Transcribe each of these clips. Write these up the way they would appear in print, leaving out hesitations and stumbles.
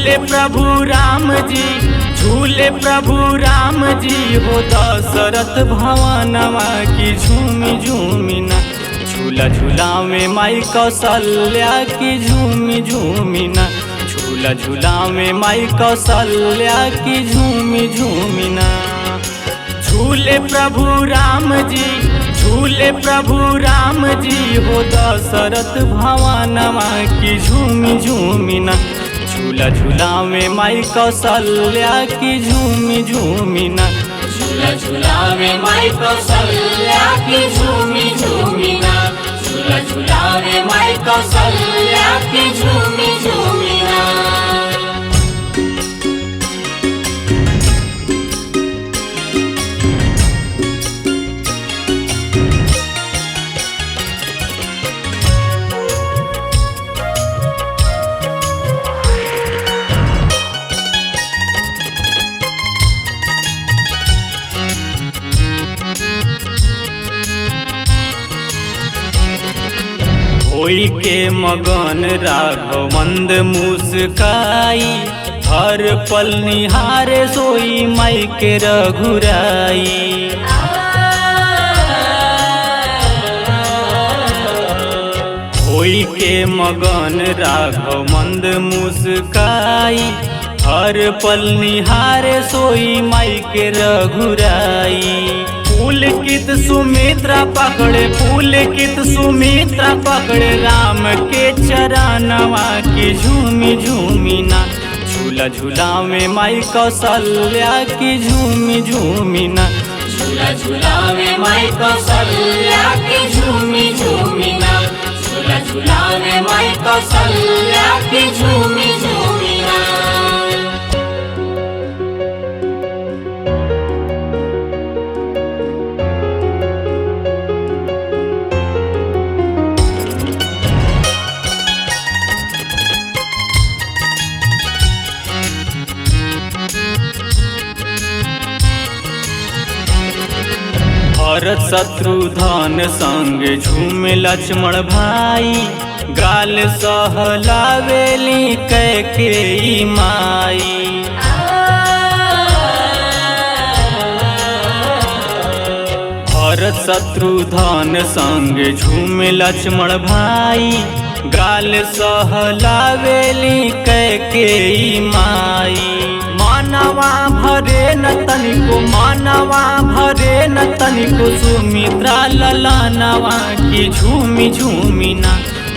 झूले प्रभु राम जी, झूले प्रभु राम जी हो दशरथ भवनवा की झूमी झूमी ना। झूला झूलावे माई कौशल्या की झूमी झूमी ना। झूला झूलावे माई कौशल्या की झूमी झूमी ना। झूले प्रभु राम जी, झूले प्रभु राम जी हो दशरथ भवनवा की झूमी झूमी ना। झूला झूलावे माई कौशल्या की झूमी झूमी ना। झूला झूलावे माई कौशल्या की झूमी झूमी ना। झूला झूलावे माई कौशल्या की झूमी झूमी ना। होई के मगन राघव मंद मुस्काई, हर पल निहारे सोई माई के रघुराई। होई के मगन राघव मंद मुस्काई, हर पल निहारे सोई माई के रघुराई। पुलकित सुमित्रा पकड़े, पुलकित सुमित्रा पकड़े राम के चरणवा की झूमी झूमी ना। झूला झूलावे माई कौशल्या की झूमी झूमी ना। झूला झूलावे माई कौशल्या की झूमी झूमी ना। झूला झूलावे माई कौशल्या की झूमी झूमी ना। भरत शत्रुघ्न संग झूमे लक्ष्मण भाई, गाल सहलावेली कैकेयी माई। भरत शत्रुघ्न संग झूमे लक्ष्मण भाई, गाल सहलावेली कैकेयी माई। मानवा भरे न तनिको, मानवा भरे न तनिको सुमित्रा ललनवा की झूमी झूमी ना।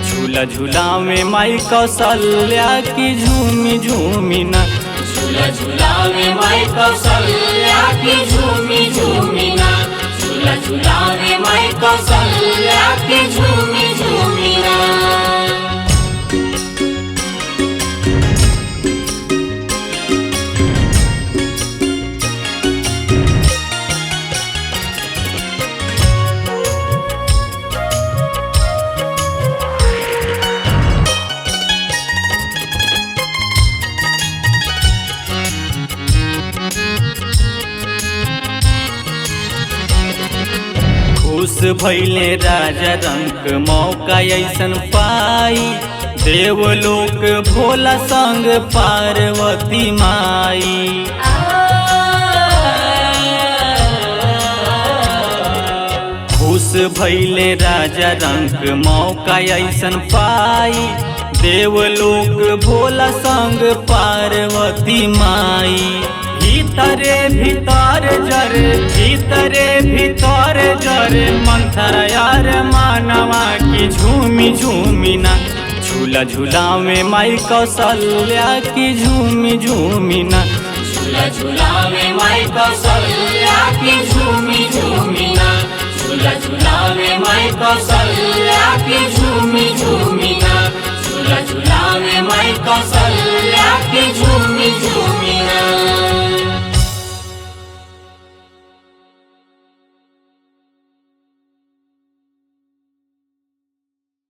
झूला झूलावे माई कौशल्या की झूमी झूमी ना। झूला झूलावे माई कौशल्या की झूमी झूमी ना। झूला झूलावे माई कौशल्या की झूमी झूमी ना। खुश भइले राजा रंक मौका ऐसन पाई, देवलोक भोला संग पार्वती माई। खुश भइले राजा रंक मौका ऐसन पाई, देवलोक भोला संग पार्वती माई। भीतरे भीतर जरे, भीतरे भीतर जरे मंथर यार मानवा की झूमी झूमी ना। झूला झूलावे माई कौशल्या की झूमी झूमी ना। झूला झूलावे माई कौशल्या की झूमी झूमी ना। झूला झूलावे माई कौशल्या की झूमी झूमी ना। झूला झूलावे माई कौशल्या की झूमी झूमी ना।